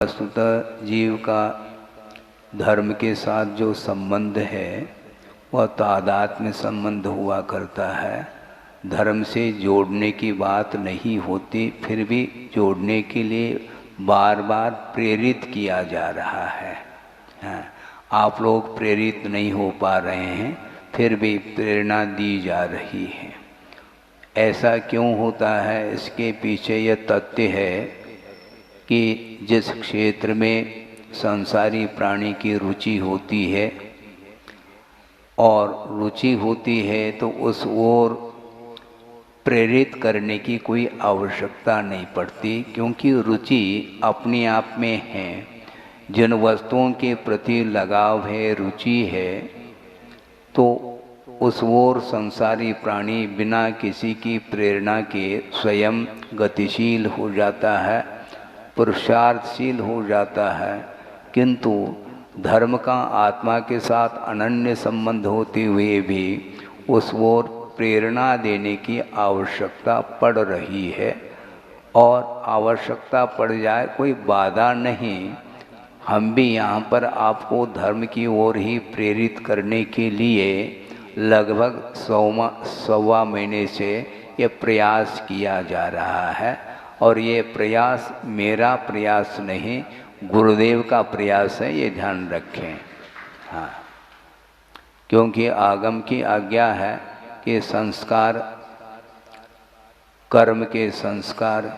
वस्तुतः जीव का धर्म के साथ जो संबंध है वह तादात्म्य संबंध हुआ करता है। धर्म से जोड़ने की बात नहीं होती, फिर भी जोड़ने के लिए बार बार प्रेरित किया जा रहा है। आप लोग प्रेरित नहीं हो पा रहे हैं, फिर भी प्रेरणा दी जा रही है। ऐसा क्यों होता है? इसके पीछे यह तथ्य है कि जिस क्षेत्र में संसारी प्राणी की रुचि होती है और रुचि होती है तो उस ओर प्रेरित करने की कोई आवश्यकता नहीं पड़ती, क्योंकि रुचि अपने आप में है। जिन वस्तुओं के प्रति लगाव है, रुचि है, तो उस ओर संसारी प्राणी बिना किसी की प्रेरणा के स्वयं गतिशील हो जाता है, पुरुषार्थशील हो जाता है। किंतु धर्म का आत्मा के साथ अनन्य संबंध होते हुए भी उस ओर प्रेरणा देने की आवश्यकता पड़ रही है। और आवश्यकता पड़ जाए कोई बाधा नहीं। हम भी यहाँ पर आपको धर्म की ओर ही प्रेरित करने के लिए लगभग 1.25 महीने से ये प्रयास किया जा रहा है। और ये प्रयास मेरा प्रयास नहीं, गुरुदेव का प्रयास है, ये ध्यान रखें। हाँ, क्योंकि आगम की आज्ञा है कि संस्कार, कर्म के संस्कार,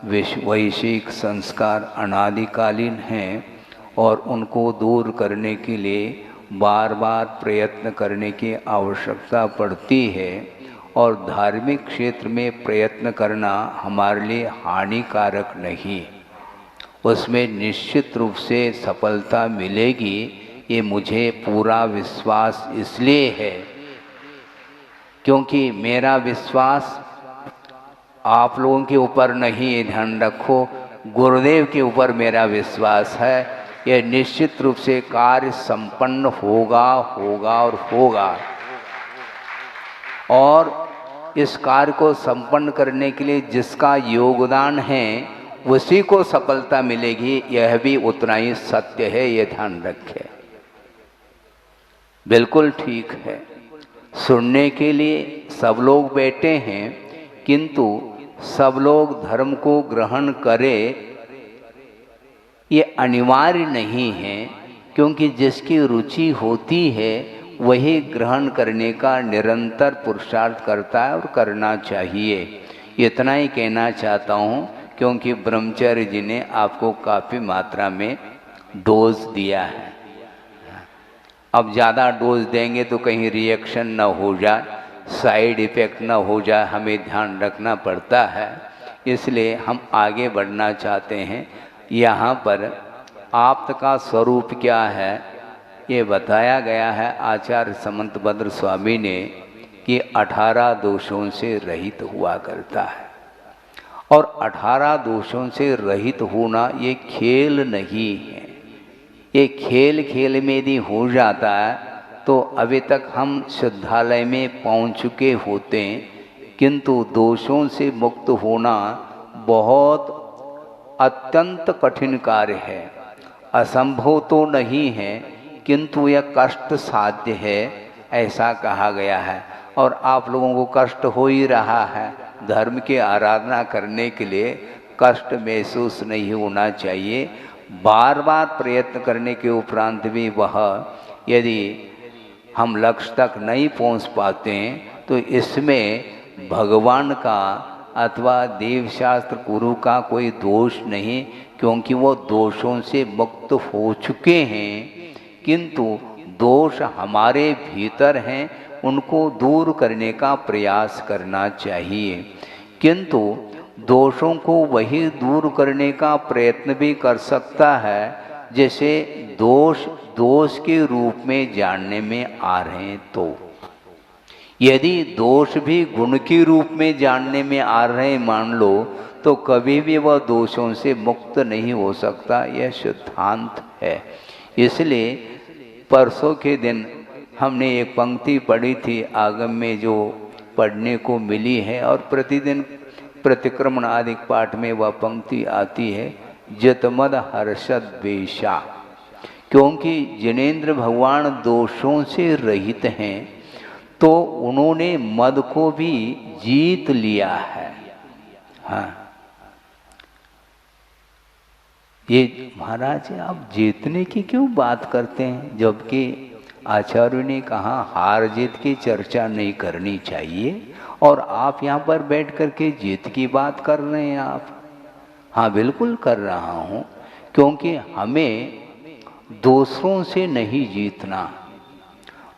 वैश्विक संस्कार अनादिकालीन हैं और उनको दूर करने के लिए बार बार प्रयत्न करने की आवश्यकता पड़ती है। और धार्मिक क्षेत्र में प्रयत्न करना हमारे लिए हानिकारक नहीं, उसमें निश्चित रूप से सफलता मिलेगी, ये मुझे पूरा विश्वास इसलिए है क्योंकि मेरा विश्वास आप लोगों के ऊपर नहीं, ध्यान रखो, गुरुदेव के ऊपर मेरा विश्वास है। यह निश्चित रूप से कार्य संपन्न होगा और होगा। और इस कार्य को संपन्न करने के लिए जिसका योगदान है उसी को सफलता मिलेगी, यह भी उतना ही सत्य है, ये ध्यान रखें। बिल्कुल ठीक है, सुनने के लिए सब लोग बैठे हैं, किंतु सब लोग धर्म को ग्रहण करें ये अनिवार्य नहीं है, क्योंकि जिसकी रुचि होती है वही ग्रहण करने का निरंतर पुरुषार्थ करता है और करना चाहिए। इतना ही कहना चाहता हूँ, क्योंकि ब्रह्मचर्य जी ने आपको काफ़ी मात्रा में डोज दिया है। अब ज़्यादा डोज देंगे तो कहीं रिएक्शन न हो जाए, साइड इफ़ेक्ट न हो जाए, हमें ध्यान रखना पड़ता है। इसलिए हम आगे बढ़ना चाहते हैं। यहाँ पर आप्त का स्वरूप क्या है ये बताया गया है आचार्य समंतभद्र स्वामी ने कि 18 दोषों से रहित हुआ करता है। और 18 दोषों से रहित होना ये खेल नहीं है। ये खेल में यदि हो जाता है तो अभी तक हम शुद्धालय में पहुंच चुके होते हैं, किंतु दोषों से मुक्त होना बहुत अत्यंत कठिन कार्य है। असंभव तो नहीं है, किंतु यह कष्ट साध्य है, ऐसा कहा गया है। और आप लोगों को कष्ट हो ही रहा है। धर्म की आराधना करने के लिए कष्ट महसूस नहीं होना चाहिए। बार बार प्रयत्न करने के उपरांत भी वह यदि हम लक्ष्य तक नहीं पहुंच पाते हैं तो इसमें भगवान का अथवा देवशास्त्र गुरु का कोई दोष नहीं, क्योंकि वो दोषों से मुक्त हो चुके हैं। किंतु दोष हमारे भीतर हैं, उनको दूर करने का प्रयास करना चाहिए। किंतु दोषों को वही दूर करने का प्रयत्न भी कर सकता है जैसे दोष के रूप में जानने में आ रहे हैं। तो यदि दोष भी गुण के रूप में जानने में आ रहे हैं मान लो, तो कभी भी वह दोषों से मुक्त नहीं हो सकता, यह सिद्धांत है। इसलिए परसों के दिन हमने एक पंक्ति पढ़ी थी आगम में जो पढ़ने को मिली है, और प्रतिदिन प्रतिक्रमण आदि पाठ में वह पंक्ति आती है जितमद हर्षद वेशा, क्योंकि जिनेंद्र भगवान दोषों से रहित हैं तो उन्होंने मद को भी जीत लिया है। हाँ, ये महाराज आप जीतने की क्यों बात करते हैं, जबकि आचार्य ने कहा हार जीत की चर्चा नहीं करनी चाहिए, और आप यहाँ पर बैठ करके जीत की बात कर रहे हैं आप। हाँ बिल्कुल कर रहा हूँ, क्योंकि हमें दूसरों से नहीं जीतना,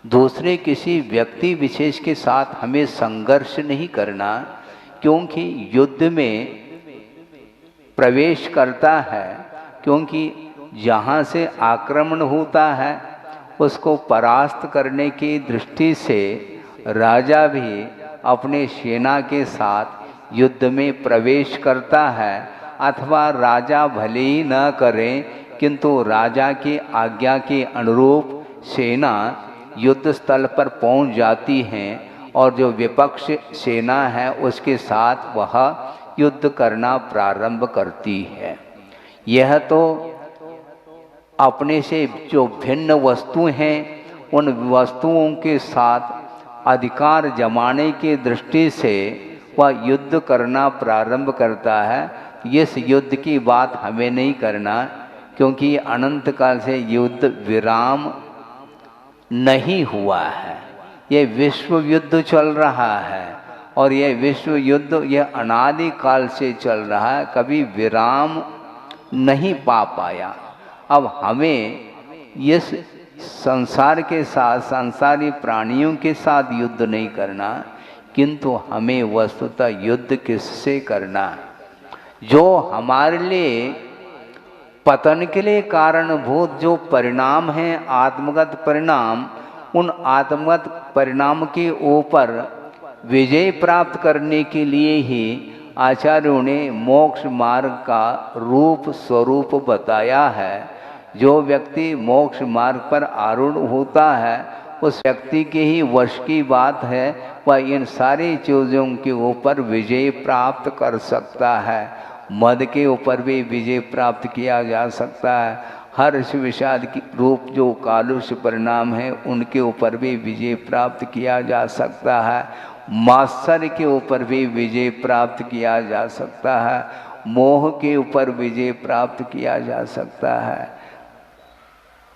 दूसरे किसी व्यक्ति विशेष के साथ हमें संघर्ष नहीं करना, क्योंकि युद्ध में प्रवेश करता है, क्योंकि जहाँ से आक्रमण होता है उसको परास्त करने की दृष्टि से राजा भी अपने सेना के साथ युद्ध में प्रवेश करता है, अथवा राजा भले ही न करें किंतु राजा की आज्ञा के अनुरूप सेना युद्ध स्थल पर पहुंच जाती हैं और जो विपक्ष सेना है उसके साथ वह युद्ध करना प्रारंभ करती है। यह तो अपने से जो भिन्न वस्तु हैं उन वस्तुओं के साथ अधिकार जमाने की दृष्टि से वह युद्ध करना प्रारंभ करता है। इस युद्ध की बात हमें नहीं करना, क्योंकि अनंत काल से युद्ध विराम नहीं हुआ है, ये विश्व युद्ध चल रहा है, और यह विश्व युद्ध यह अनादि काल से चल रहा है, कभी विराम नहीं पा पाया। अब हमें इस संसार के साथ, संसारी प्राणियों के साथ युद्ध नहीं करना, किंतु हमें वस्तुतः युद्ध किससे करना, जो हमारे लिए पतन के लिए कारणभूत जो परिणाम हैं, आत्मगत परिणाम, उन आत्मगत परिणाम के ऊपर विजय प्राप्त करने के लिए ही आचार्यों ने मोक्ष मार्ग का रूप स्वरूप बताया है। जो व्यक्ति मोक्ष मार्ग पर आरूढ़ होता है उस व्यक्ति के ही वश की बात है, वह इन सारी चीज़ों के ऊपर विजय प्राप्त कर सकता है। मद के ऊपर भी विजय प्राप्त किया जा सकता है, हर्ष विषाद की रूप जो कालुष परिणाम है उनके ऊपर भी विजय प्राप्त किया जा सकता है, मात्सर्य के ऊपर भी विजय प्राप्त किया जा सकता है, मोह के ऊपर विजय प्राप्त किया जा सकता है,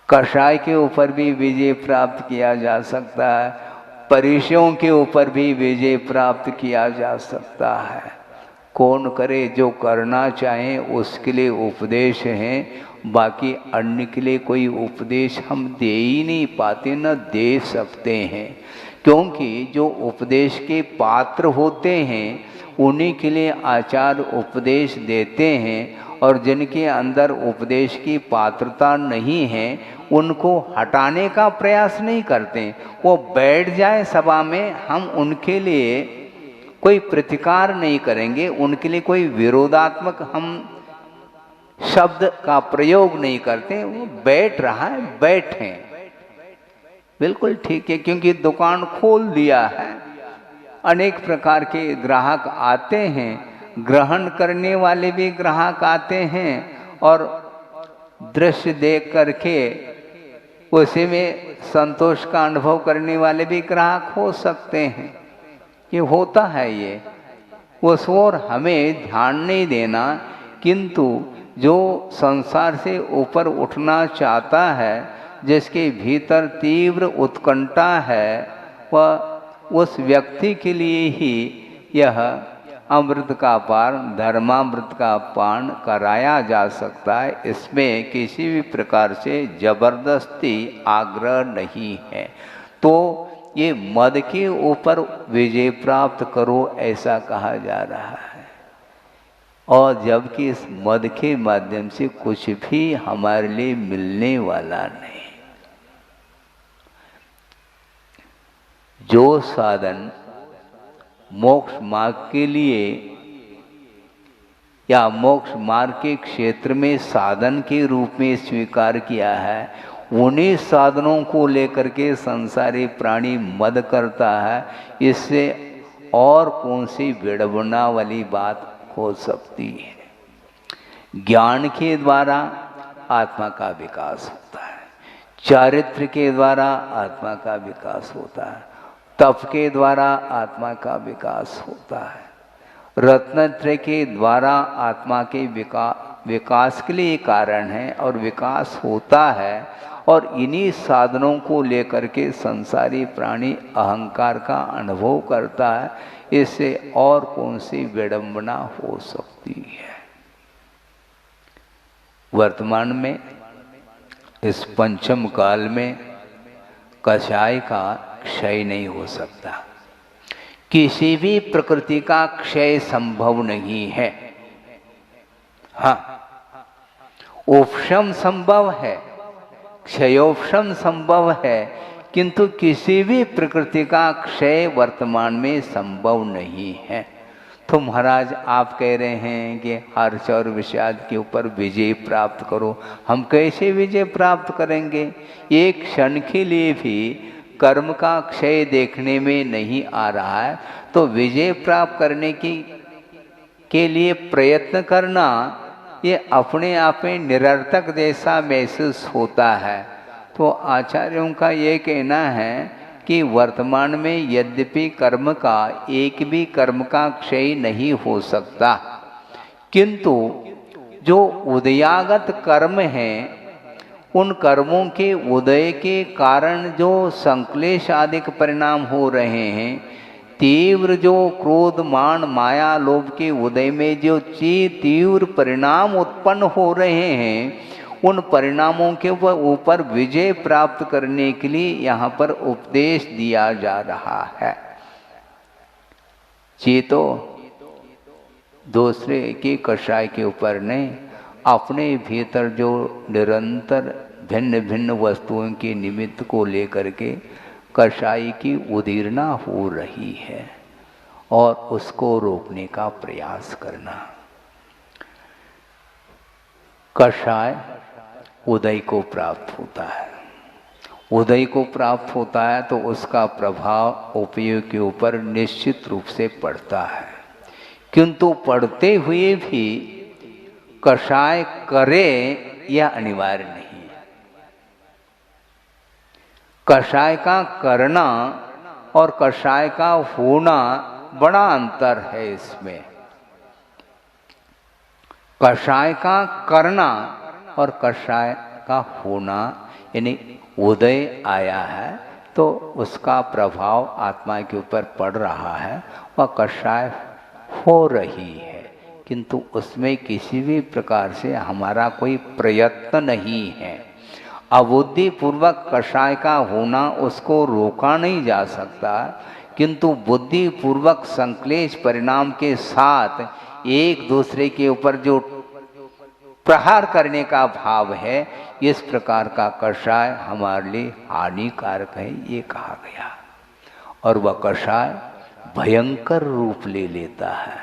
कषाय के ऊपर भी विजय प्राप्त किया जा सकता है, परिचयों के ऊपर भी विजय प्राप्त किया जा सकता है। कौन करे, जो करना चाहे उसके लिए उपदेश हैं, बाकी अन्य के लिए कोई उपदेश हम दे ही नहीं पाते, न दे सकते हैं, क्योंकि जो उपदेश के पात्र होते हैं उन्हीं के लिए आचार्य उपदेश देते हैं, और जिनके अंदर उपदेश की पात्रता नहीं है उनको हटाने का प्रयास नहीं करते। वो बैठ जाए सभा में, हम उनके लिए कोई प्रतिकार नहीं करेंगे, उनके लिए कोई विरोधात्मक हम शब्द का प्रयोग नहीं करते। वो बैठ रहा है, बैठे, बिल्कुल ठीक है, क्योंकि दुकान खोल दिया है, अनेक प्रकार के ग्राहक आते हैं, ग्रहण करने वाले भी ग्राहक आते हैं, और दृश्य देख करके उसी में संतोष का अनुभव करने वाले भी ग्राहक हो सकते हैं। ये होता है, ये उस ओर हमें ध्यान नहीं देना, किंतु जो संसार से ऊपर उठना चाहता है, जिसके भीतर तीव्र उत्कंठा है, वह उस व्यक्ति के लिए ही यह अमृत का पान, धर्मामृत का पान कराया जा सकता है। इसमें किसी भी प्रकार से जबरदस्ती आग्रह नहीं है। तो ये मद के ऊपर विजय प्राप्त करो ऐसा कहा जा रहा है, और जबकि इस मद के माध्यम से कुछ भी हमारे लिए मिलने वाला नहीं। जो साधन मोक्ष मार्ग के लिए या मोक्ष मार्ग के क्षेत्र में साधन के रूप में स्वीकार किया है, उन्हीं साधनों को लेकर के संसारी प्राणी मद करता है। इससे और कौन सी विडंबना वाली बात हो सकती है। ज्ञान के द्वारा आत्मा का विकास होता है, चारित्र के द्वारा आत्मा का विकास होता है, तप के द्वारा आत्मा का विकास होता है, रत्नत्रय के द्वारा आत्मा के विकास के लिए कारण है और विकास होता है। और इन्हीं साधनों को लेकर के संसारी प्राणी अहंकार का अनुभव करता है। इससे और कौन सी विडंबना हो सकती है? वर्तमान में इस पंचम काल में कषाय का क्षय नहीं हो सकता, किसी भी प्रकृति का क्षय संभव नहीं है। हाँ, उपशम संभव है, क्षयोपशम संभव है, किंतु किसी भी प्रकृति का क्षय वर्तमान में संभव नहीं है। तो महाराज आप कह रहे हैं कि हर्ष और विषाद के ऊपर विजय प्राप्त करो। हम कैसे विजय प्राप्त करेंगे? एक क्षण के लिए भी कर्म का क्षय देखने में नहीं आ रहा है, तो विजय प्राप्त करने के लिए प्रयत्न करना ये अपने आप में निरर्थक जैसा महसूस होता है। तो आचार्यों का ये कहना है कि वर्तमान में यद्यपि कर्म का एक भी कर्म का क्षय नहीं हो सकता, किंतु जो उदयागत कर्म हैं उन कर्मों के उदय के कारण जो संक्लेश आदि परिणाम हो रहे हैं, तीव्र जो क्रोध मान माया लोभ के उदय में जो तीव्र परिणाम उत्पन्न हो रहे हैं, उन परिणामों के ऊपर विजय प्राप्त करने के लिए यहाँ पर उपदेश दिया जा रहा है। चेतो दूसरे के कषाय के ऊपर नहीं, अपने भीतर जो निरंतर भिन्न भिन्न वस्तुओं के निमित्त को लेकर के कषाय की उदीर्णा हो रही है और उसको रोकने का प्रयास करना। कषाय उदय को प्राप्त होता है, उदय को प्राप्त होता है तो उसका प्रभाव उपयोग के ऊपर निश्चित रूप से पड़ता है, किंतु पड़ते हुए भी कषाय करे यह अनिवार्य नहीं है। कषाय का करना और कषाय का होना बड़ा अंतर है इसमें। कषाय का करना और कषाय का होना, यानी उदय आया है तो उसका प्रभाव आत्मा के ऊपर पड़ रहा है, वह कषाय हो रही है, किंतु उसमें किसी भी प्रकार से हमारा कोई प्रयत्न नहीं है। अबुद्धि पूर्वक कषाय का होना उसको रोका नहीं जा सकता, किंतु बुद्धि पूर्वक संक्लेश परिणाम के साथ एक दूसरे के ऊपर जो प्रहार करने का भाव है, इस प्रकार का कषाय हमारे लिए हानिकारक है, ये कहा गया। और वह कषाय भयंकर रूप ले लेता है।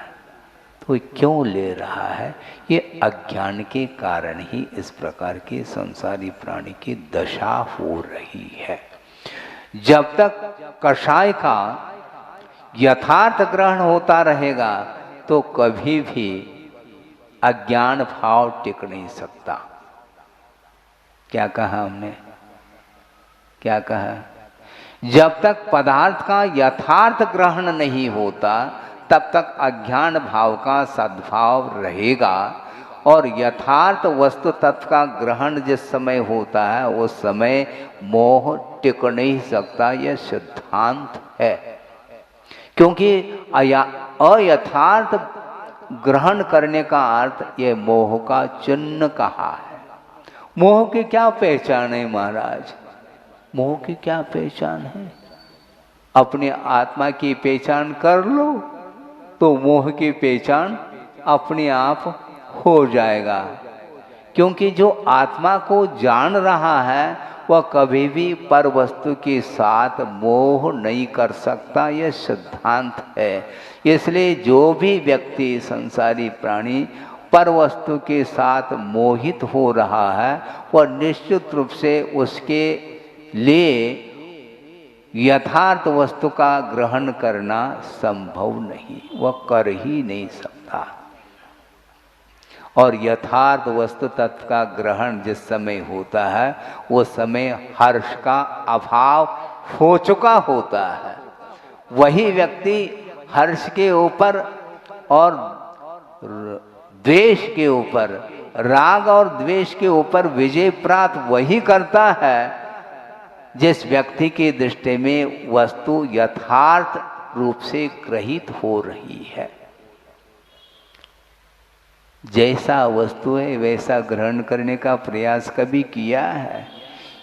तो क्यों ले रहा है? ये अज्ञान के कारण ही इस प्रकार के संसारी प्राणी की दशा हो रही है। जब तक कषाय का यथार्थ ग्रहण होता रहेगा तो कभी भी अज्ञान भाव टिक नहीं सकता। क्या कहा हमने? क्या कहा? जब तक पदार्थ का यथार्थ ग्रहण नहीं होता तब तक अज्ञान भाव का सद्भाव रहेगा, और यथार्थ वस्तु तत्व का ग्रहण जिस समय होता है उस समय मोह टिक नहीं सकता। यह सिद्धांत है, क्योंकि अयथार्थ ग्रहण करने का अर्थ यह मोह का चिन्ह कहा है। मोह की क्या पहचान है महाराज? मोह की क्या पहचान है? अपने आत्मा की पहचान कर लो तो मोह की पहचान अपने आप हो जाएगा, क्योंकि जो आत्मा को जान रहा है वह कभी भी पर वस्तु के साथ मोह नहीं कर सकता। यह सिद्धांत है। इसलिए जो भी व्यक्ति संसारी प्राणी पर वस्तु के साथ मोहित हो रहा है वह निश्चित रूप से उसके लिए यथार्थ वस्तु का ग्रहण करना संभव नहीं, वह कर ही नहीं सकता। और यथार्थ वस्तु तत्व का ग्रहण जिस समय होता है वो समय हर्ष का अभाव हो चुका होता है। वही व्यक्ति हर्ष के ऊपर और द्वेष के ऊपर, राग और द्वेष के ऊपर विजय प्राप्त वही करता है जिस व्यक्ति की दृष्टि में वस्तु यथार्थ रूप से ग्रहित हो रही है। जैसा वस्तु है वैसा ग्रहण करने का प्रयास कभी किया है?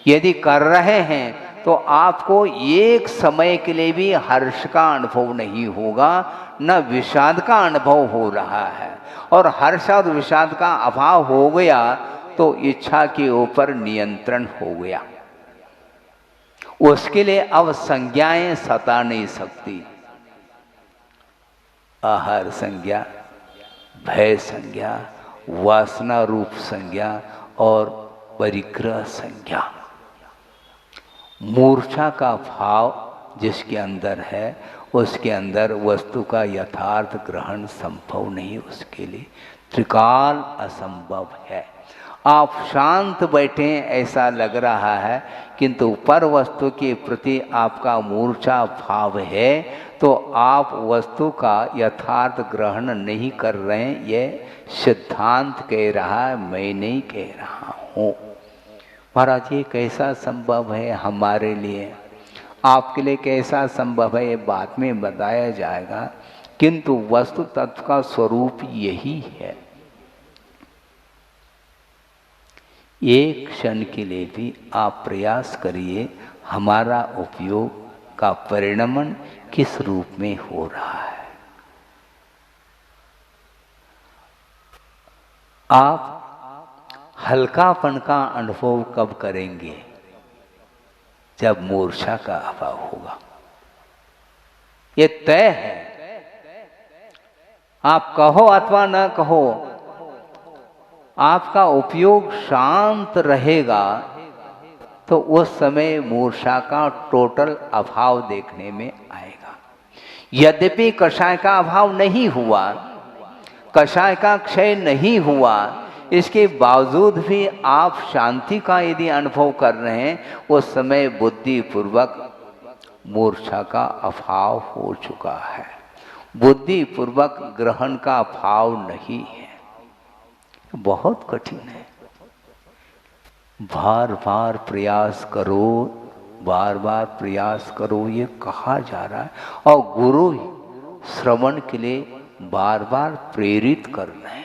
यदि कर रहे हैं तो आपको एक समय के लिए भी हर्ष का अनुभव नहीं होगा, न विषाद का अनुभव हो रहा है। और हर्ष और विषाद का अभाव हो गया तो इच्छा के ऊपर नियंत्रण हो गया। उसके लिए अब संज्ञाएं सता नहीं सकती। आहार संज्ञा, भय संज्ञा, वासना रूप संज्ञा और परिग्रह संज्ञा। मूर्छा का भाव जिसके अंदर है उसके अंदर वस्तु का यथार्थ ग्रहण संभव नहीं, उसके लिए त्रिकाल असंभव है। आप शांत बैठे ऐसा लग रहा है किंतु पर वस्तु के प्रति आपका मूर्छा भाव है तो आप वस्तु का यथार्थ ग्रहण नहीं कर रहे हैं। ये सिद्धांत कह रहा है, मैं नहीं कह रहा हूँ। महाराज ये कैसा संभव है हमारे लिए, आपके लिए कैसा संभव है ये बाद में बताया जाएगा, किंतु वस्तु तत्व का स्वरूप यही है। एक क्षण के लिए भी आप प्रयास करिए हमारा उपयोग का परिणमन किस रूप में हो रहा है। आप हल्कापन का अनुभव कब करेंगे? जब मूर्छा का अभाव होगा। ये तय है, आप कहो अथवा न कहो, आपका उपयोग शांत रहेगा तो उस समय मूर्छा का टोटल अभाव देखने में आएगा। यद्यपि कषाय का अभाव नहीं हुआ, कषाय का क्षय नहीं हुआ, इसके बावजूद भी आप शांति का यदि अनुभव कर रहे हैं उस समय बुद्धि पूर्वक मूर्छा का अभाव हो चुका है। बुद्धि पूर्वक ग्रहण का भाव नहीं है। बहुत कठिन है। बार बार प्रयास करो, बार बार प्रयास करो, ये कहा जा रहा है। और गुरु श्रवण के लिए बार बार प्रेरित कर रहे हैं,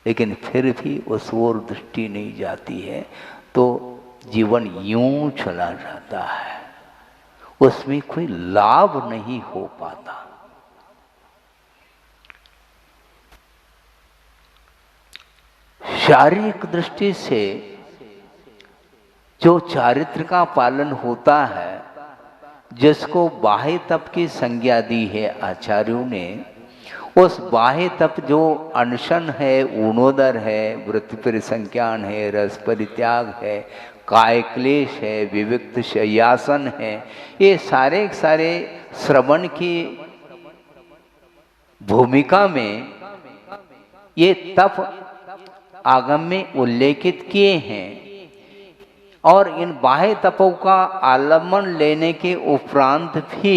लेकिन फिर भी उस ओर दृष्टि नहीं जाती है तो जीवन यूं चला जाता है, उसमें कोई लाभ नहीं हो पाता। शारीरिक दृष्टि से जो चारित्र का पालन होता है, जिसको बाह्य तप की संज्ञा दी है आचार्यों ने, उस बाह्य तप जो अनशन है, ऊणोदर है, वृत्ति परिसंख्यान है, रस परित्याग है, काय क्लेश है, विविक्त शय्यासन है, ये सारे सारे श्रवण की भूमिका में ये तप आगम में उल्लेखित किए हैं। और इन बाह्य तपों का आलम्बन लेने के उपरांत भी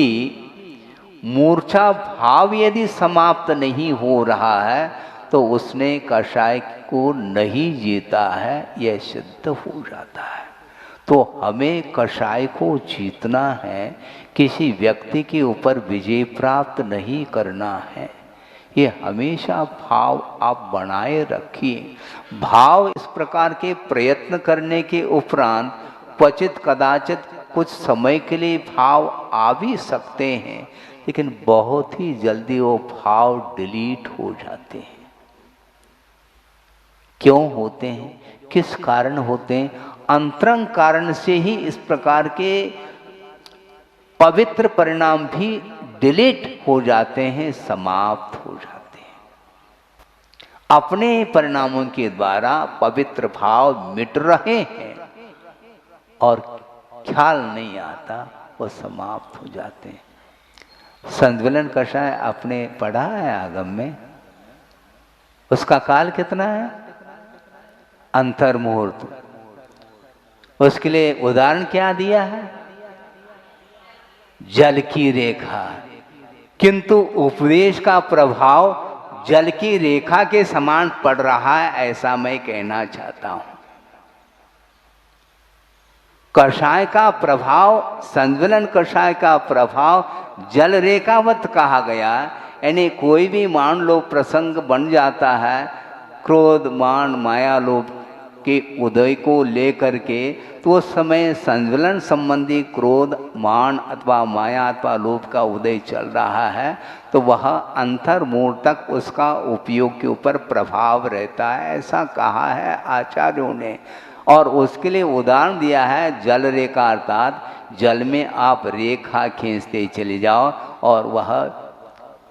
मूर्छा भाव यदि समाप्त नहीं हो रहा है तो उसने कषाय को नहीं जीता है, यह सिद्ध हो जाता है। तो हमें कषाय को जीतना है, किसी व्यक्ति के ऊपर विजय प्राप्त नहीं करना है। ये हमेशा भाव आप बनाए रखिए। भाव इस प्रकार के प्रयत्न करने के उपरांत क्वचित कदाचित कुछ समय के लिए भाव आ भी सकते हैं, लेकिन बहुत ही जल्दी वो भाव डिलीट हो जाते हैं। क्यों होते हैं, किस कारण होते हैं? अंतरंग कारण से ही इस प्रकार के पवित्र परिणाम भी डिलीट हो जाते हैं, समाप्त हो जाते हैं। अपने परिणामों के द्वारा पवित्र भाव मिट रहे हैं और ख्याल नहीं आता, वो समाप्त हो जाते हैं। संतुलन कषाय आपने पढ़ा है आगम में, उसका काल कितना है? अंतर मुहूर्त। उसके लिए उदाहरण क्या दिया है? जल की रेखा। किंतु उपदेश का प्रभाव जल की रेखा के समान पड़ रहा है, ऐसा मैं कहना चाहता हूं। कषाय का प्रभाव, संज्वलन कषाय का प्रभाव जल रेखावत कहा गया। यानी कोई भी मान लो प्रसंग बन जाता है, क्रोध मान माया लोभ के उदय को लेकर के, तो उस समय संज्वलन संबंधी क्रोध मान अथवा माया अथवा लोभ का उदय चल रहा है, तो वह अंतर्मूल तक उसका उपयोग के ऊपर प्रभाव रहता है, ऐसा कहा है आचार्यों ने। और उसके लिए उदाहरण दिया है जल रेखा, अर्थात जल में आप रेखा खींचते चले जाओ और वह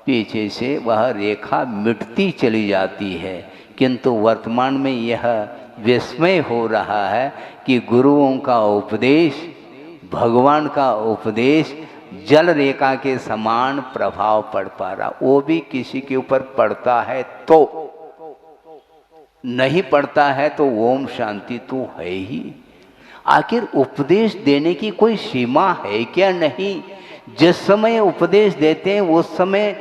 पीछे से वह रेखा मिटती चली जाती है। किंतु वर्तमान में यह विस्मय हो रहा है कि गुरुओं का उपदेश, भगवान का उपदेश जल रेखा के समान प्रभाव पड़ पा रहा। वो भी किसी के ऊपर पड़ता है तो, नहीं पड़ता है तो ओम शांति तो है ही। आखिर उपदेश देने की कोई सीमा है क्या? नहीं। जिस समय उपदेश देते हैं उस समय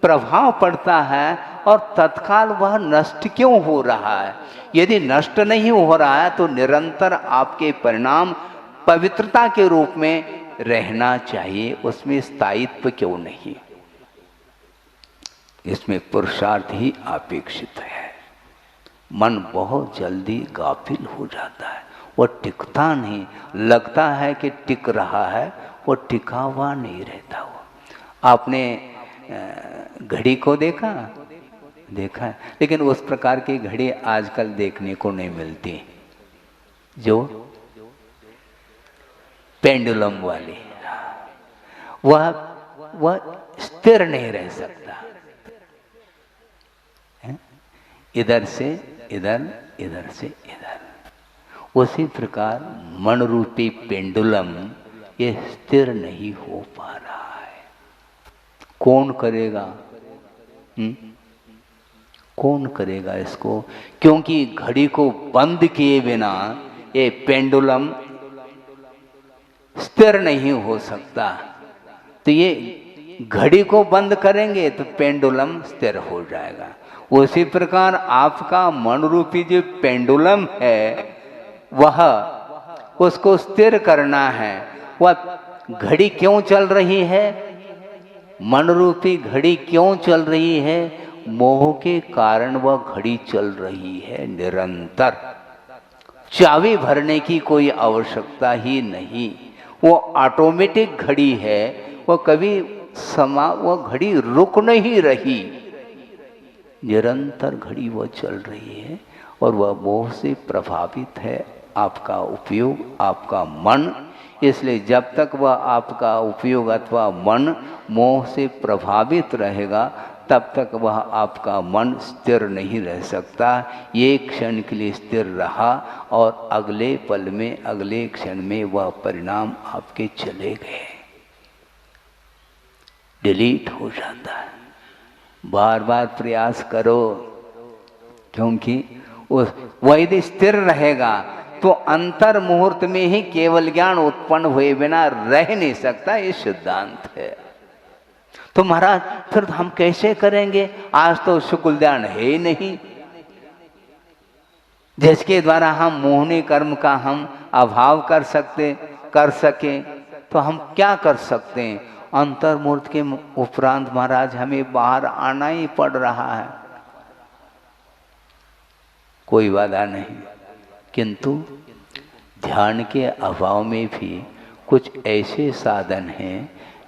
प्रभाव पड़ता है और तत्काल वह नष्ट क्यों हो रहा है? यदि नष्ट नहीं हो रहा है तो निरंतर आपके परिणाम पवित्रता के रूप में रहना चाहिए, उसमें स्थायित्व क्यों नहीं? इसमें पुरुषार्थ ही अपेक्षित है। मन बहुत जल्दी गाफिल हो जाता है, वो टिकता नहीं, लगता है कि टिक रहा है, वो टिका हुआ नहीं रहता। वो आपने घड़ी को देखा है, लेकिन उस प्रकार की घड़ी आजकल देखने को नहीं मिलती जो पेंडुलम वाली। वह स्थिर नहीं रह सकता, इधर से इधर, इधर से इधर। उसी प्रकार मन रूपी पेंडुलम ये स्थिर नहीं हो पा रहा है। कौन करेगा? कौन करेगा इसको? क्योंकि घड़ी को बंद किए बिना ये पेंडुलम स्थिर नहीं हो सकता। तो ये घड़ी को बंद करेंगे तो पेंडुलम स्थिर हो जाएगा। उसी प्रकार आपका मन रूपी जो पेंडुलम है वह, उसको स्थिर करना है। वह घड़ी क्यों चल रही है? मन रूपी घड़ी क्यों चल रही है? मोह के कारण वह घड़ी चल रही है निरंतर। चाबी भरने की कोई आवश्यकता ही नहीं, वो ऑटोमेटिक घड़ी है। वो कभी वो घड़ी रुक नहीं रही, निरंतर घड़ी वो चल रही है और वह मोह से प्रभावित है आपका उपयोग, आपका मन। इसलिए जब तक वह आपका उपयोग अथवा मन मोह से प्रभावित रहेगा तब तक वह आपका मन स्थिर नहीं रह सकता। एक क्षण के लिए स्थिर रहा और अगले पल में, अगले क्षण में वह परिणाम आपके चले गए, डिलीट हो जाता है। बार बार प्रयास करो, क्योंकि वह यदि स्थिर रहेगा तो अंतर मुहूर्त में ही केवल ज्ञान उत्पन्न हुए बिना रह नहीं सकता, ये सिद्धांत है। तो महाराज फिर हम कैसे करेंगे? आज तो शुक्ल ध्यान है ही नहीं, जिसके द्वारा हम मोहनी कर्म का हम अभाव कर सके। तो हम क्या कर सकते हैं? अंतर्मूर्त के उपरांत महाराज हमें बाहर आना ही पड़ रहा है। कोई बाधा नहीं, किंतु ध्यान के अभाव में भी कुछ ऐसे साधन हैं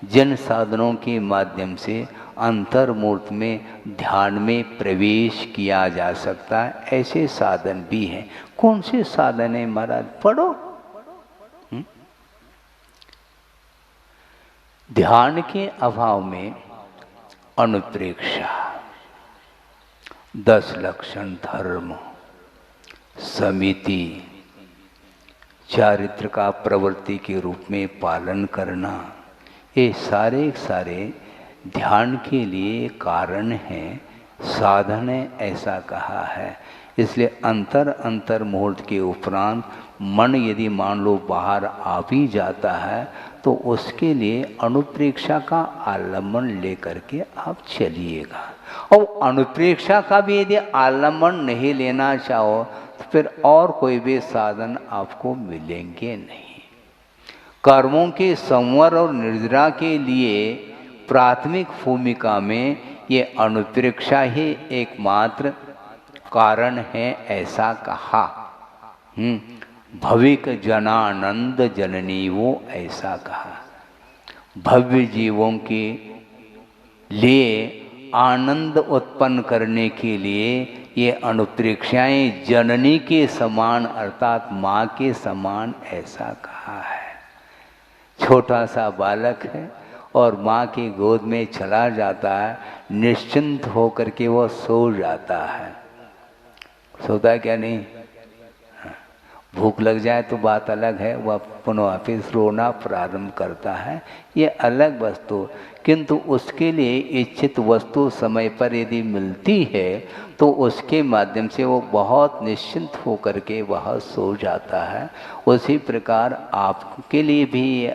जिन साधनों के माध्यम से अंतर्मूर्त में ध्यान में प्रवेश किया जा सकता है। ऐसे साधन भी हैं। कौन से साधन है महाराज? पढ़ो। ध्यान के अभाव में अनुप्रेक्षा, 10 लक्षण धर्म, समिति, चारित्र का प्रवृत्ति के रूप में पालन करना, ये सारे ध्यान के लिए कारण हैं साधन ने ऐसा कहा है। इसलिए अंतर मुहूर्त के उपरांत मन यदि मान लो बाहर आ भी जाता है तो उसके लिए अनुप्रेक्षा का आलम्बन लेकर के आप चलिएगा। और अनुप्रेक्षा का भी यदि आलम्बन नहीं लेना चाहो तो फिर और कोई भी साधन आपको मिलेंगे नहीं। कर्मों के संवर और निर्जरा के लिए प्राथमिक भूमिका में ये अनुप्रेक्षा ही एकमात्र कारण है, ऐसा कहा। भविक जनानंद जननी वो ऐसा कहा। भव्य जीवों के लिए आनंद उत्पन्न करने के लिए ये अनुप्रेक्षाएं जननी के समान अर्थात माँ के समान ऐसा कहा है। छोटा सा बालक है और माँ की गोद में चला जाता है, निश्चिंत होकर के वो सो जाता है। सोता है क्या नहीं? भूख लग जाए तो बात अलग है, वह पुनः वापिस रोना प्रारंभ करता है, ये अलग वस्तु। किंतु उसके लिए इच्छित वस्तु समय पर यदि मिलती है तो उसके माध्यम से वो बहुत निश्चिंत होकर के वह सो जाता है। उसी प्रकार आपके लिए भी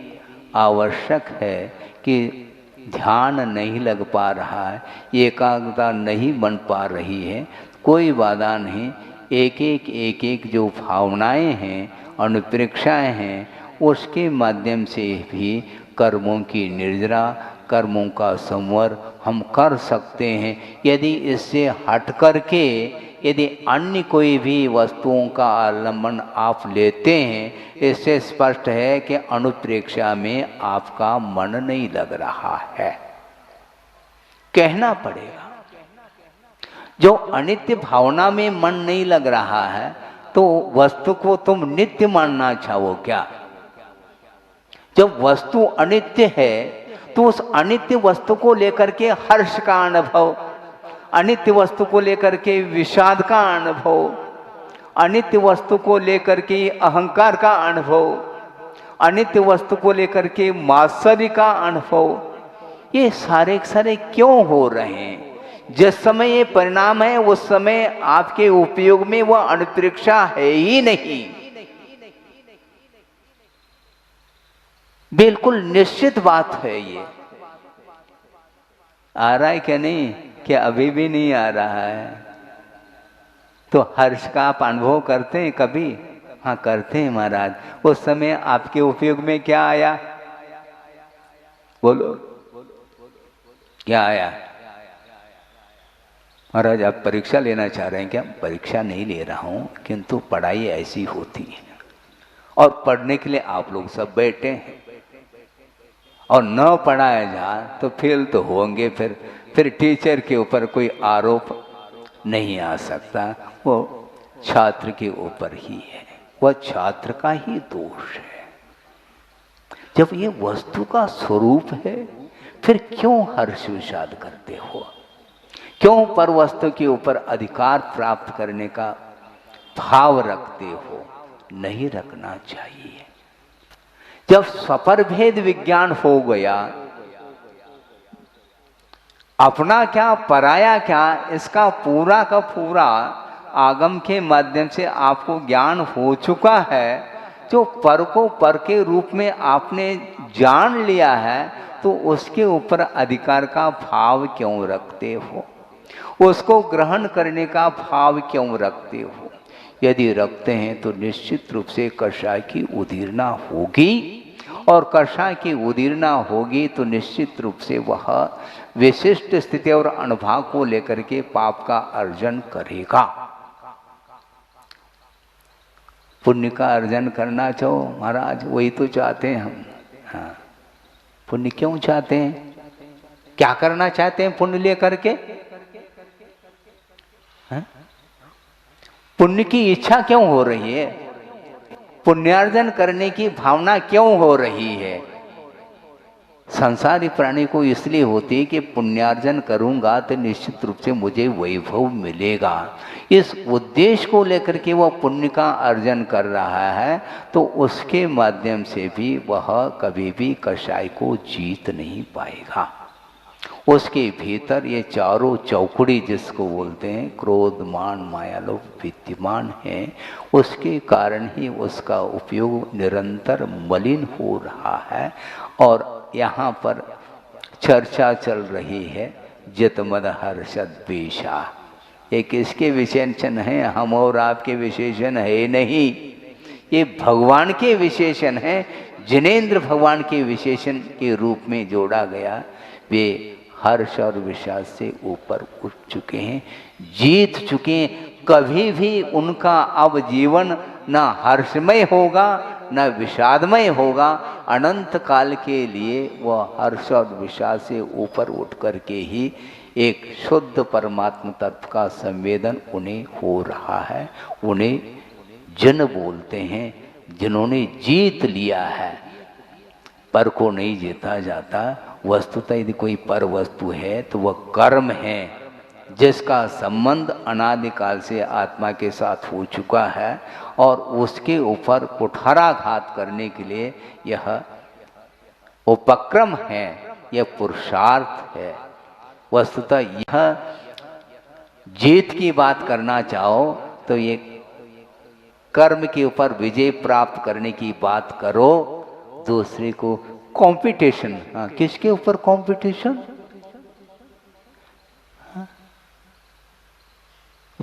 आवश्यक है कि ध्यान नहीं लग पा रहा है, एकाग्रता नहीं बन पा रही है, कोई बाधा नहीं। एक एक जो भावनाएं हैं, अनुप्रेक्षाएं हैं, उसके माध्यम से भी कर्मों की निर्जरा, कर्मों का संवर हम कर सकते हैं। यदि इससे हट करके यदि अन्य कोई भी वस्तुओं का आलम्बन आप लेते हैं, इससे स्पष्ट है कि अनुप्रेक्षा में आपका मन नहीं लग रहा है। कहना पड़ेगा, जो अनित्य भावना में मन नहीं लग रहा है तो वस्तु को तुम नित्य मानना चाहो क्या? जब वस्तु अनित्य है तो उस अनित्य वस्तु को लेकर के हर्ष का अनुभव, अनित्य वस्तु को लेकर के विषाद का अनुभव, अनित्य वस्तु को लेकर के अहंकार का अनुभव, अनित्य वस्तु को लेकर के मात्सर्य का अनुभव, ये सारे सारे क्यों हो रहे हैं? जिस समय ये परिणाम है उस समय आपके उपयोग में वह अनुप्रेक्षा है ही नहीं। बिल्कुल निश्चित बात है। ये आ रहा है क्या नहीं? क्या अभी भी नहीं आ रहा है? तो हर्ष का आप अनुभव करते हैं कभी? हाँ करते हैं महाराज। उस समय आपके उपयोग में क्या आया? बोलो क्या आया? महाराज आप परीक्षा लेना चाह रहे हैं क्या? परीक्षा नहीं ले रहा हूं, किंतु पढ़ाई ऐसी होती है और पढ़ने के लिए आप लोग सब बैठे हैं और न पढ़ाया जाए तो फेल तो होंगे। फिर टीचर के ऊपर कोई आरोप नहीं आ सकता, वो छात्र के ऊपर ही है, वह छात्र का ही दोष है। जब ये वस्तु का स्वरूप है फिर क्यों हर्ष विषाद करते हो? क्यों पर वस्तु के ऊपर अधिकार प्राप्त करने का भाव रखते हो? नहीं रखना चाहिए। जब स्वपर भेद विज्ञान हो गया, अपना क्या पराया क्या, इसका पूरा का पूरा आगम के माध्यम से आपको ज्ञान हो चुका है। जो पर को पर के रूप में आपने जान लिया है तो उसके ऊपर अधिकार का भाव क्यों रखते हो? उसको ग्रहण करने का भाव क्यों रखते हो? यदि रखते हैं तो निश्चित रूप से कषाय की उदीर्णा होगी, और कषाय की उदीर्णा होगी तो निश्चित रूप से वह विशिष्ट स्थिति और अनुभव को लेकर के पाप का अर्जन करेगा। पुण्य का अर्जन करना चाहो महाराज, वही तो चाहते हैं हम। हाँ, पुण्य क्यों चाहते हैं? क्या करना चाहते हैं पुण्य लेकर के? पुण्य की इच्छा क्यों हो रही है? पुण्यार्जन करने की भावना क्यों हो रही है? संसारी प्राणी को इसलिए होती है कि पुण्यार्जन करूंगा तो निश्चित रूप से मुझे वैभव मिलेगा। इस उद्देश्य को लेकर के वह पुण्य का अर्जन कर रहा है, तो उसके माध्यम से भी वह कभी भी कषाय को जीत नहीं पाएगा। उसके भीतर ये चारों चौकड़ी जिसको बोलते हैं क्रोध मान माया लोभ विद्यमान है, उसके कारण ही उसका उपयोग निरंतर मलिन हो रहा है। और यहाँ पर चर्चा चल रही है जित मद हर्षद द्वेषा, ये किसके विशेषण है? हम और आपके विशेषण है नहीं, ये भगवान के विशेषण है। जिनेंद्र भगवान के विशेषण के रूप में जोड़ा गया। वे हर्ष और विषाद से ऊपर उठ चुके हैं, जीत चुके हैं। कभी भी उनका अब जीवन न हर्षमय होगा न विषादमय होगा। अनंत काल के लिए वह हर्ष और विषाद से ऊपर उठ करके ही एक शुद्ध परमात्मा तत्व का संवेदन उन्हें हो रहा है। उन्हें जन बोलते हैं जिन्होंने जीत लिया है। पर को नहीं जीता जाता। वस्तुतः यदि कोई पर वस्तु है तो वह कर्म है, जिसका संबंध अनादिकाल से आत्मा के साथ हो चुका है और उसके ऊपर कुठाराघात करने के लिए यह उपक्रम है, यह पुरुषार्थ है। वस्तुतः यह जीत की बात करना चाहो तो ये कर्म के ऊपर विजय प्राप्त करने की बात करो। दूसरे को कंपटीशन, हाँ, किसके ऊपर कंपटीशन?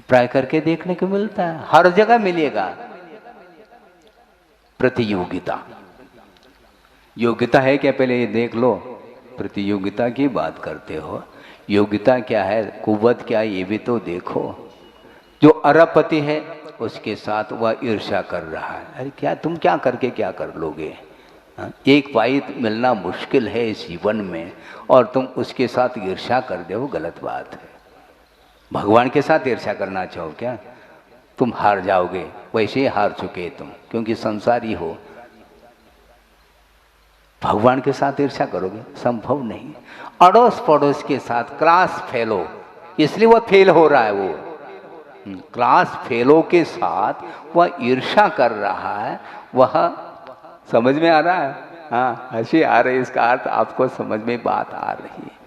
प्राय करके देखने को मिलता है, हर जगह मिलेगा। प्रतियोगिता, योग्यता है क्या पहले ये देख लो। प्रतियोगिता की बात करते हो, योग्यता क्या है, कुव्वत क्या है, ये भी तो देखो। जो अरबपति है उसके साथ वह ईर्ष्या कर रहा है। अरे क्या तुम क्या करके क्या कर लोगे? एक पाई मिलना मुश्किल है इस जीवन में और तुम उसके साथ ईर्ष्या कर दो, गलत बात है। भगवान के साथ ईर्ष्या करना चाहो क्या? तुम हार जाओगे, वैसे ही हार चुके तुम, क्योंकि संसारी हो। भगवान के साथ ईर्ष्या करोगे, संभव नहीं। अड़ोस पड़ोस के साथ क्लास फेलो, इसलिए वह फेल हो रहा है। वो क्लास फेलो के साथ वह ईर्ष्या कर रहा है। वह समझ में आ रहा है? हाँ, हंसी आ रही, इसका अर्थ आपको समझ में बात आ रही है।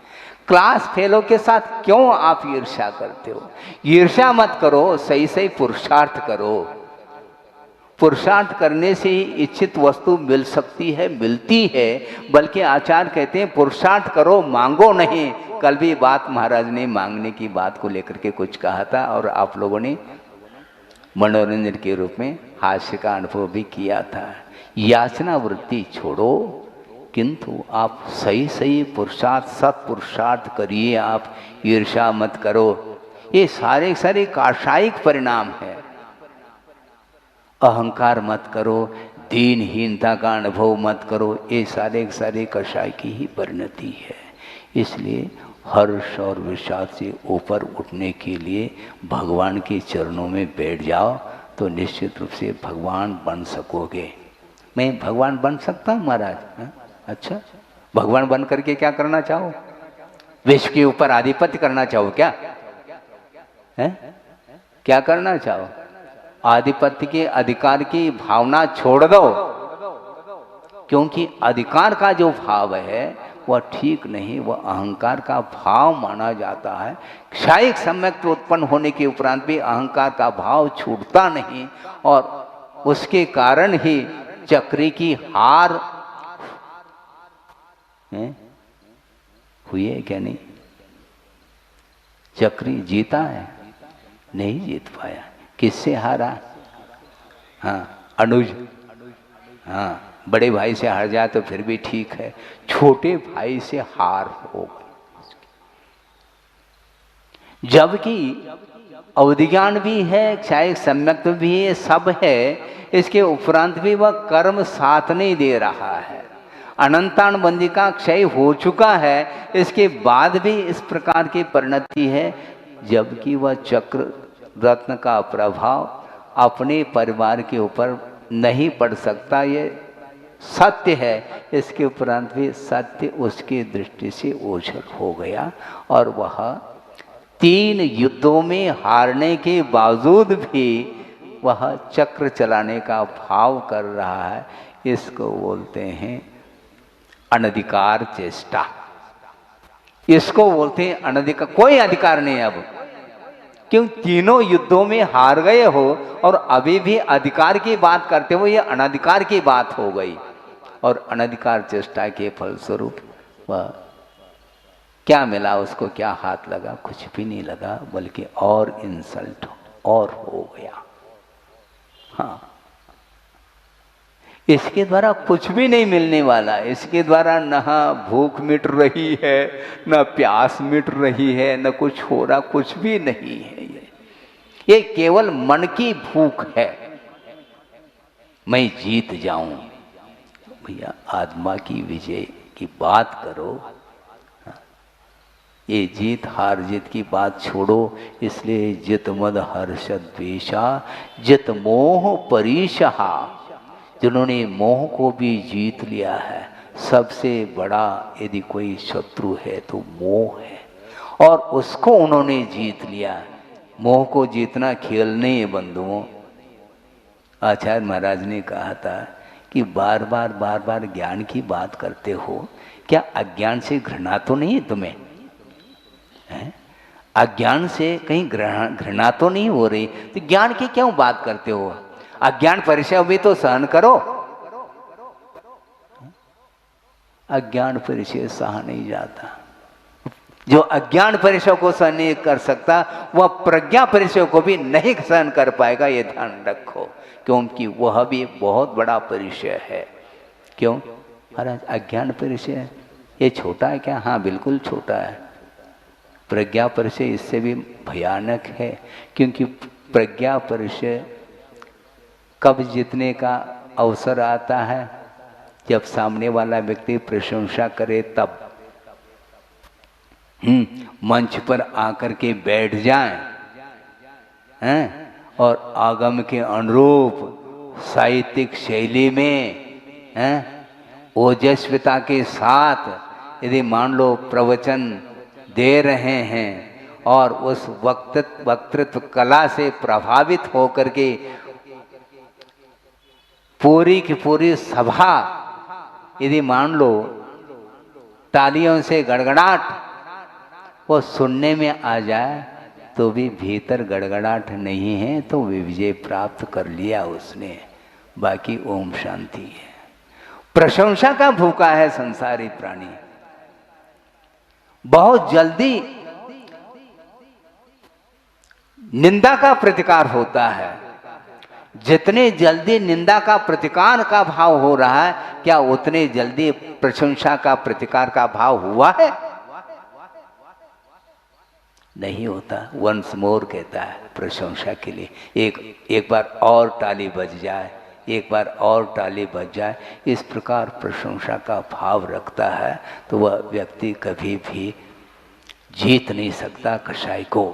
क्लास फेलो के साथ क्यों आप ईर्ष्या करते हो? ईर्ष्या मत करो, सही सही पुरुषार्थ करो। पुरुषार्थ करने से ही इच्छित वस्तु मिल सकती है, मिलती है। बल्कि आचार्य कहते हैं पुरुषार्थ करो, मांगो नहीं। कल भी बात महाराज ने मांगने की बात को लेकर के कुछ कहा था और आप लोगों ने मनोरंजन के रूप में हास्य का अनुभव भी किया था। याचना वृत्ति छोड़ो, किंतु आप सही सही पुरुषार्थ सत्पुरुषार्थ करिए। आप ईर्ष्या मत करो। ये सारे सारे काषायिक परिणाम है। अहंकार मत करो, दीनहीनता का अनुभव मत करो, ये सारे सारे कषाय की ही परिणति है। इसलिए हर्ष और विषाद से ऊपर उठने के लिए भगवान के चरणों में बैठ जाओ तो निश्चित रूप से भगवान बन सकोगे। मैं भगवान बन सकता हूँ महाराज? अच्छा, भगवान बन करके क्या करना चाहो? विश्व के ऊपर आधिपत्य करना चाहो क्या? है क्या करना चाहो? आधिपत्य के अधिकार की भावना छोड़ दो, क्योंकि अधिकार का जो भाव है वह ठीक नहीं, वह अहंकार का भाव माना जाता है। क्षायिक सम्यक उत्पन्न होने के उपरांत भी अहंकार का भाव छूटता नहीं और उसके कारण ही चक्री की हार हुई है क्या? नहीं, चक्री जीता है, नहीं जीत पाया। किससे हारा? हाँ, अनुज। हाँ, बड़े भाई से हार जाए तो फिर भी ठीक है, छोटे भाई से हार हो गई। जबकि अवधिज्ञान भी है, क्षायिक सम्यक भी है, सब है, इसके उपरांत भी वह कर्म साथ नहीं दे रहा है। अनंतान बंदी का क्षय हो चुका है, इसके बाद भी इस प्रकार की परिणति है। जबकि वह चक्र रत्न का प्रभाव अपने परिवार के ऊपर नहीं पड़ सकता, ये सत्य है। इसके उपरांत भी सत्य उसकी दृष्टि से ओझल हो गया और वह 3 युद्धों में हारने के बावजूद भी वह चक्र चलाने का भाव कर रहा है। इसको बोलते हैं अनधिकार चेष्टा। इसको बोलते हैं अनधिकार। कोई अधिकार नहीं है अब, क्यों? तीनों युद्धों में हार गए हो और अभी भी अधिकार की बात करते हो, ये अनधिकार की बात हो गई। और अनधिकार चेष्टा के फलस्वरूप वह क्या मिला उसको? क्या हाथ लगा? कुछ भी नहीं लगा, बल्कि और इंसल्ट और हो गया। हाँ, इसके द्वारा कुछ भी नहीं मिलने वाला। इसके द्वारा न भूख मिट रही है, न प्यास मिट रही है, न कुछ हो रहा, कुछ भी नहीं है। ये केवल मन की भूख है, मैं जीत जाऊं। भैया आत्मा की विजय की बात करो, ये जीत हार जीत की बात छोड़ो। इसलिए जित मद हर्ष द्वेषा जित मोह परीशहा, जिन्होंने मोह को भी जीत लिया है। सबसे बड़ा यदि कोई शत्रु है तो मोह है, और उसको उन्होंने जीत लिया। मोह को जीतना खेल नहीं है बंधुओं। आचार्य महाराज ने कहा था कि बार बार ज्ञान की बात करते हो, क्या अज्ञान से घृणा तो नहीं है तुम्हें? अज्ञान से कहीं घृणा तो नहीं हो रही? तो ज्ञान की क्यों बात करते हो? अज्ञान परिचय भी तो सहन करो। अज्ञान परिचय सहा नहीं जाता। जो अज्ञान परिचय को सहन नहीं कर सकता, वह प्रज्ञा परिचय को भी नहीं सहन कर पाएगा, ये ध्यान रखो। क्योंकि वह भी बहुत बड़ा परिचय है। क्यों महाराज? अज्ञान परिचय ये छोटा है क्या? हाँ बिल्कुल छोटा है। प्रज्ञा परिचय इससे भी भयानक है, क्योंकि प्रज्ञा परिचय कब जीतने का अवसर आता है? जब सामने वाला व्यक्ति प्रशंसा करे तब। मंच पर आकर के बैठ जाए हैं, और आगम के अनुरूप साहित्यिक शैली में ओजस्विता के साथ यदि मान लो प्रवचन दे रहे हैं, और उस वक्तृत्व कला से प्रभावित होकर के पूरी की पूरी सभा यदि मान लो तालियों से गड़गड़ाहट वो सुनने में आ जाए, तो भी भीतर गड़गड़ाहट नहीं है, तो विजय प्राप्त कर लिया उसने। बाकी ओम शांति है। प्रशंसा का भूखा है संसारी प्राणी। बहुत जल्दी निंदा का प्रतिकार होता है। जितने जल्दी निंदा का प्रतिकार का भाव हो रहा है, क्या उतने जल्दी प्रशंसा का प्रतिकार का भाव हुआ है? नहीं होता। वंस मोर कहता है प्रशंसा के लिए, एक बार और ताली बज जाए, एक बार और ताली बज जाए, इस प्रकार प्रशंसा का भाव रखता है, तो वह व्यक्ति कभी भी जीत नहीं सकता कषाय को।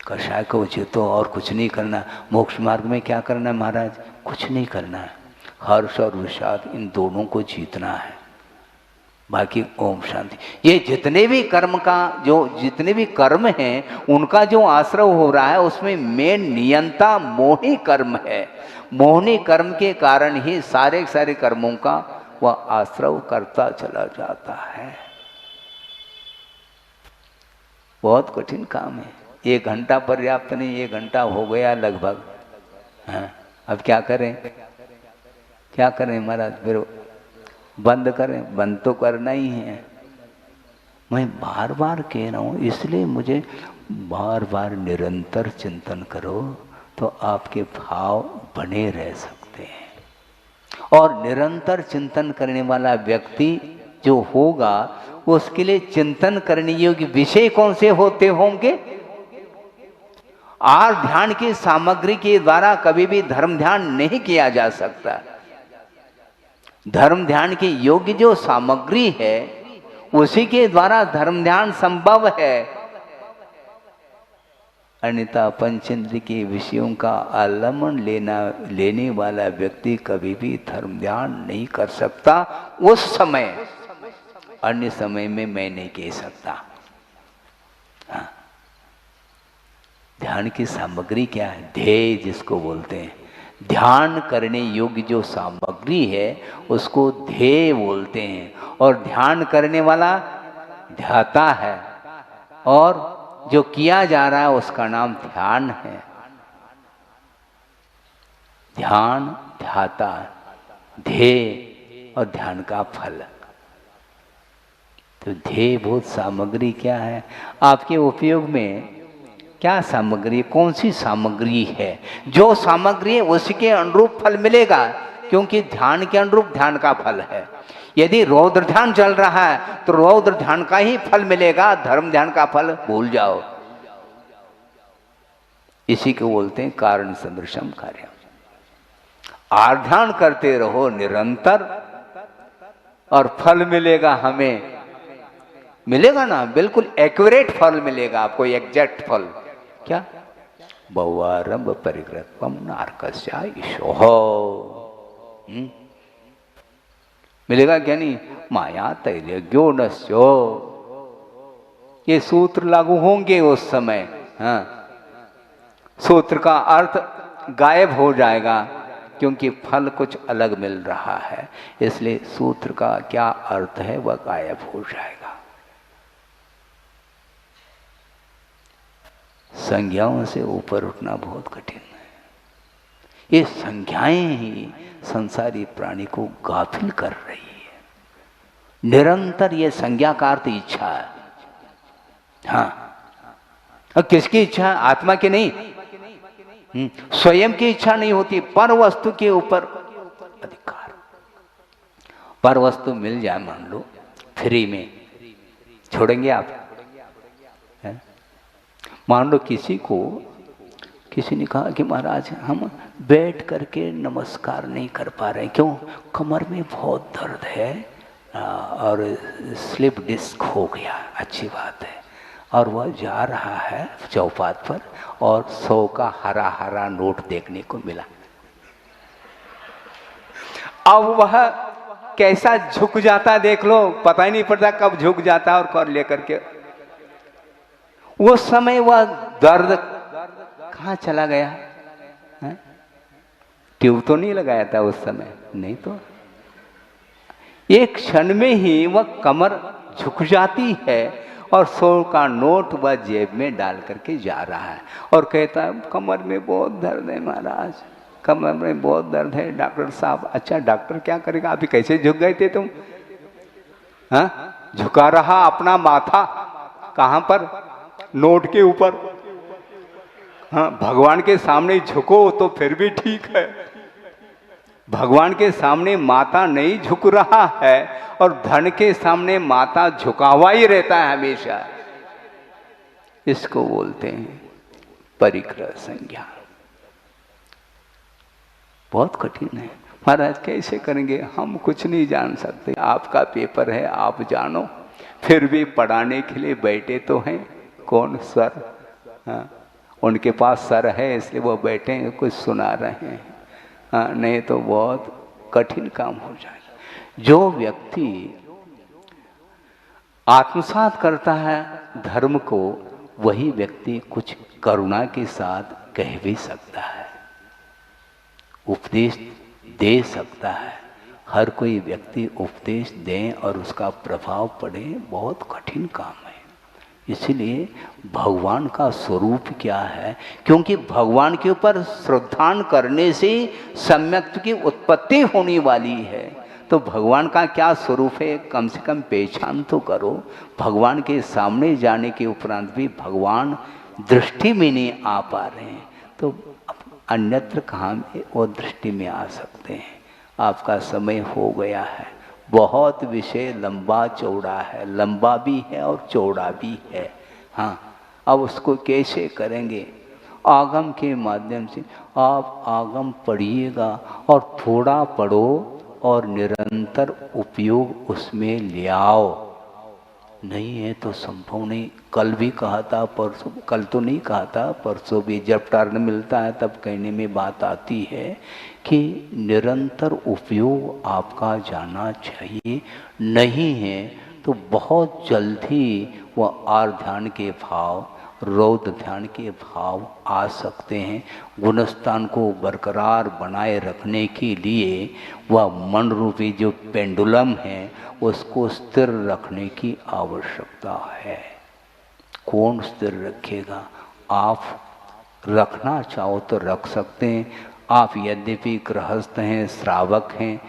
कषाय को जीतो और कुछ नहीं करना। मोक्ष मार्ग में क्या करना है महाराज? कुछ नहीं करना है। हर्ष और विषाद इन दोनों को जीतना है। बाकी ओम शांति। ये जितने भी कर्म का जितने भी कर्म हैं, उनका जो आश्रय हो रहा है, उसमें मेन नियंता मोही कर्म है। मोहनी कर्म के कारण ही सारे कर्मों का वह आश्रय करता चला जाता है। बहुत कठिन काम है। 1 घंटा पर्याप्त नहीं, 1 घंटा हो गया लगभग। हाँ, अब क्या करें? क्या करें महाराज? फिर बंद करें? बंद तो करना ही है। मैं बार बार कह रहा हूँ, इसलिए मुझे बार बार निरंतर चिंतन करो, तो आपके भाव बने रह सकते हैं। और निरंतर चिंतन करने वाला व्यक्ति जो होगा, उसके लिए चिंतन करने योग्य विषय कौन से होते होंगे? और ध्यान की सामग्री के द्वारा कभी भी धर्म ध्यान नहीं किया जा सकता। धर्म ध्यान के योग्य जो सामग्री है, उसी के द्वारा धर्म ध्यान संभव है। अन्यथा पंचेंद्रिय के विषयों का आलम्बन लेने वाला व्यक्ति कभी भी धर्म ध्यान नहीं कर सकता। उस समय, अन्य समय में मैं नहीं कह सकता। हाँ। ध्यान की सामग्री क्या है? ध्येय जिसको बोलते हैं। ध्यान करने योग्य जो सामग्री है उसको ध्येय बोलते हैं। और ध्यान करने वाला ध्याता है, और जो किया जा रहा है उसका नाम ध्यान है। ध्यान, ध्याता, ध्येय और ध्यान का फल। तो ध्येयभूत सामग्री क्या है? आपके उपयोग में क्या सामग्री, कौन सी सामग्री है? जो सामग्री है उसके अनुरूप फल मिलेगा, क्योंकि ध्यान के अनुरूप ध्यान का फल है। यदि रौद्र ध्यान चल रहा है तो रौद्र ध्यान का ही फल मिलेगा, धर्म ध्यान का फल भूल जाओ। इसी को बोलते हैं कारण सदृशम कार्यम। आध्यान करते रहो निरंतर और फल मिलेगा, हमें मिलेगा ना, बिल्कुल एक्यूरेट फल मिलेगा आपको, एग्जैक्ट फल। क्या? बहुआरंभ परिकृतम नारकस्या ईशोः। मिलेगा क्या नहीं? माया तैर्यज्ञो नस्यो। ये सूत्र लागू होंगे उस समय। हाँ, सूत्र का अर्थ गायब हो जाएगा, क्योंकि फल कुछ अलग मिल रहा है, इसलिए सूत्र का क्या अर्थ है वह गायब हो जाएगा। संज्ञाओं से ऊपर उठना बहुत कठिन है। ये संज्ञाएं ही संसारी प्राणी को गाफिल कर रही है। निरंतर ये संज्ञा का अर्थ इच्छा है। हाँ, और किसकी इच्छा है? आत्मा की नहीं, स्वयं की इच्छा नहीं होती, पर वस्तु के ऊपर अधिकार। पर वस्तु मिल जाए, मान लो फ्री में, छोड़ेंगे आप? मान लो किसी ने कहा कि महाराज हम बैठ करके नमस्कार नहीं कर पा रहे, क्यों? कमर में बहुत दर्द है और स्लिप डिस्क हो गया। अच्छी बात है। और वह जा रहा है चौपाट पर और 100 का हरा हरा नोट देखने को मिला। अब वह कैसा झुक जाता देख लो, पता ही नहीं पड़ता कब झुक जाता और कब लेकर के। वो समय वह दर्द कहाँ चला गया है? ट्यूब तो नहीं लगाया था उस समय, नहीं तो एक क्षण में ही वह कमर झुक जाती है और 100 का नोट वह जेब में डाल करके जा रहा है और कहता है कमर में बहुत दर्द है महाराज, कमर में बहुत दर्द है डॉक्टर साहब। अच्छा डॉक्टर क्या करेगा? अभी कैसे झुक गए थे तुम? हाँ, झुका रहा अपना माथा कहाँ पर? नोट के ऊपर। हाँ, भगवान के सामने झुको तो फिर भी ठीक है, भगवान के सामने माथा नहीं झुक रहा है और धन के सामने माथा झुका हुआ ही रहता है हमेशा। इसको बोलते हैं परिग्रह संज्ञा। बहुत कठिन है महाराज, कैसे करेंगे? हम कुछ नहीं जान सकते, आपका पेपर है, आप जानो। फिर भी पढ़ाने के लिए बैठे तो हैं कौन? सर। हाँ, उनके पास सर है इसलिए वो बैठे हैं, कुछ सुना रहे हैं। हाँ, नहीं तो बहुत कठिन काम हो जाएगा। जो व्यक्ति आत्मसात करता है धर्म को, वही व्यक्ति कुछ करुणा के साथ कह भी सकता है, उपदेश दे सकता है। हर कोई व्यक्ति उपदेश दें और उसका प्रभाव पड़े, बहुत कठिन काम है। इसलिए भगवान का स्वरूप क्या है? क्योंकि भगवान के ऊपर श्रद्धान करने से सम्यक्त्व की उत्पत्ति होने वाली है। तो भगवान का क्या स्वरूप है, कम से कम पहचान तो करो। भगवान के सामने जाने के उपरांत भी भगवान दृष्टि में नहीं आ पा रहे हैं, तो अन्यत्र कहाँ में वो दृष्टि में आ सकते हैं? आपका समय हो गया है। बहुत विषय लंबा चौड़ा है, लंबा भी है और चौड़ा भी है। हाँ, अब उसको कैसे करेंगे? आगम के माध्यम से आप आगम पढ़िएगा और थोड़ा पढ़ो और निरंतर उपयोग उसमें ले आओ। नहीं है तो संभव नहीं। कल भी कहा था, परसों, कल तो नहीं कहा था, परसों भी जब टर्न मिलता है तब कहने में बात आती है कि निरंतर उपयोग आपका जाना चाहिए। नहीं है तो बहुत जल्द ही वह आर ध्यान के भाव रौद्र ध्यान के भाव आ सकते हैं। गुणस्थान को बरकरार बनाए रखने के लिए वह मन रूपी जो पेंडुलम है उसको स्थिर रखने की आवश्यकता है। कौन स्थिर रखेगा? आप रखना चाहो तो रख सकते हैं। आप यद्यपि गृहस्थ हैं, श्रावक हैं,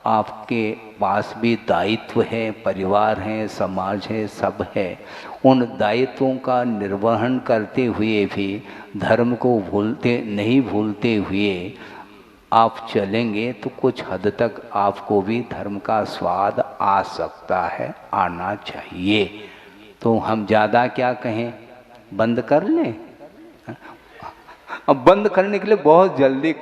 आपके पास भी दायित्व है, परिवार है, समाज है, सब है। उन दायित्वों का निर्वहन करते हुए भी धर्म को नहीं भूलते हुए आप चलेंगे तो कुछ हद तक आपको भी धर्म का स्वाद आ सकता है, आना चाहिए। तो हम ज़्यादा क्या कहें, बंद कर लें? अब बंद करने के लिए बहुत जल्दी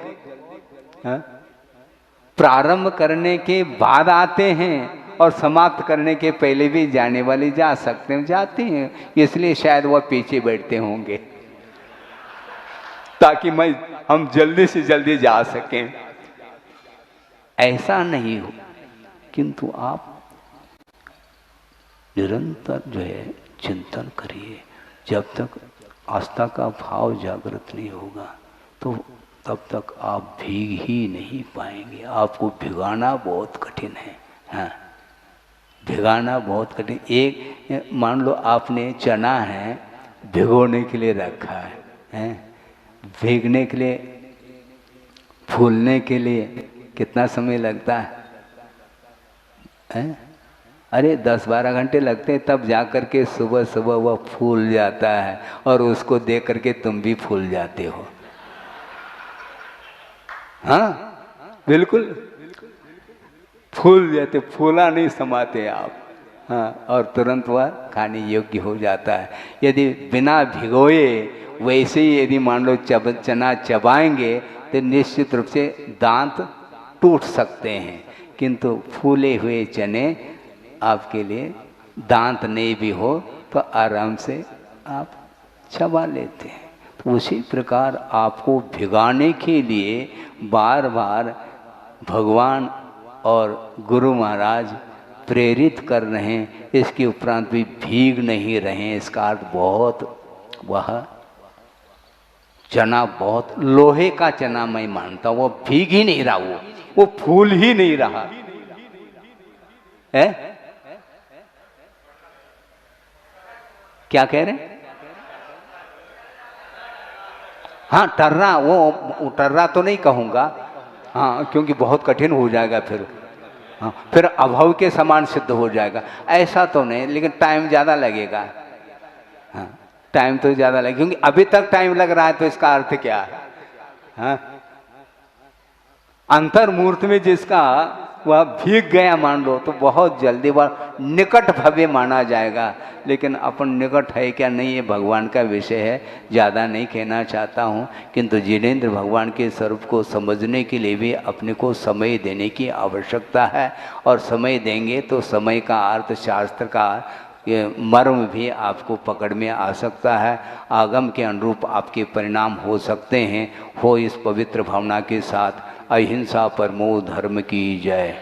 प्रारंभ करने के बाद आते हैं और समाप्त करने के पहले भी जाने वाले जा सकते हैं, जाते हैं, इसलिए शायद वह पीछे बैठते होंगे ताकि हम जल्दी से जल्दी जा सकें। ऐसा नहीं हो, किंतु आप निरंतर जो है चिंतन करिए। जब तक आस्था का भाव जागृत नहीं होगा तो तब तक आप भीग ही नहीं पाएंगे। आपको भिगाना बहुत कठिन है। हाँ, भिगाना बहुत कठिन। एक मान लो आपने चना है भिगोने के लिए रखा है, भीगने के लिए, फूलने के लिए कितना समय लगता है? अरे 10-12 घंटे लगते हैं, तब जा कर के सुबह सुबह वह फूल जाता है और उसको देख करके तुम भी फूल जाते हो। हाँ बिल्कुल, फूल जाते, फूला नहीं समाते आप। हाँ, और तुरंत वह खाने योग्य हो जाता है। यदि बिना भिगोए वैसे ही यदि मान लो चना चबाएंगे तो निश्चित रूप से दांत टूट सकते हैं, किंतु फूले हुए चने आपके लिए दांत नहीं भी हो तो आराम से आप चबा लेते हैं। तो उसी प्रकार आपको भिगाने के लिए बार बार भगवान और गुरु महाराज प्रेरित कर रहे हैं। इसके उपरांत भी भीग नहीं रहे हैं। इसका अर्थ बहुत, वह चना बहुत लोहे का चना मैं मानता हूँ, वो भीग ही नहीं रहा, वो फूल ही नहीं रहा है। क्या कह रहे हैं? हाँ टर्रा, वो टर्रा तो नहीं कहूँगा, हाँ, क्योंकि बहुत कठिन हो जाएगा फिर। हाँ, फिर अभाव के समान सिद्ध हो जाएगा। ऐसा तो नहीं, लेकिन टाइम ज़्यादा लगेगा। हाँ, टाइम तो ज़्यादा लगेगा, क्योंकि अभी तक टाइम लग रहा है तो इसका अर्थ क्या है? हाँ, अंतर्मूर्त में जिसका वह भीग गया मान लो तो बहुत जल्दी वह निकट भव्य माना जाएगा। लेकिन अपन निकट है क्या नहीं, ये भगवान का विषय है, ज़्यादा नहीं कहना चाहता हूँ। किंतु जिनेंद्र भगवान के स्वरूप को समझने के लिए भी अपने को समय देने की आवश्यकता है, और समय देंगे तो समय का अर्थ शास्त्र का ये मर्म भी आपको पकड़ में आ सकता है। आगम के अनुरूप आपके परिणाम हो सकते हैं। हो इस पवित्र भावना के साथ। अहिंसा परमो धर्म की जय।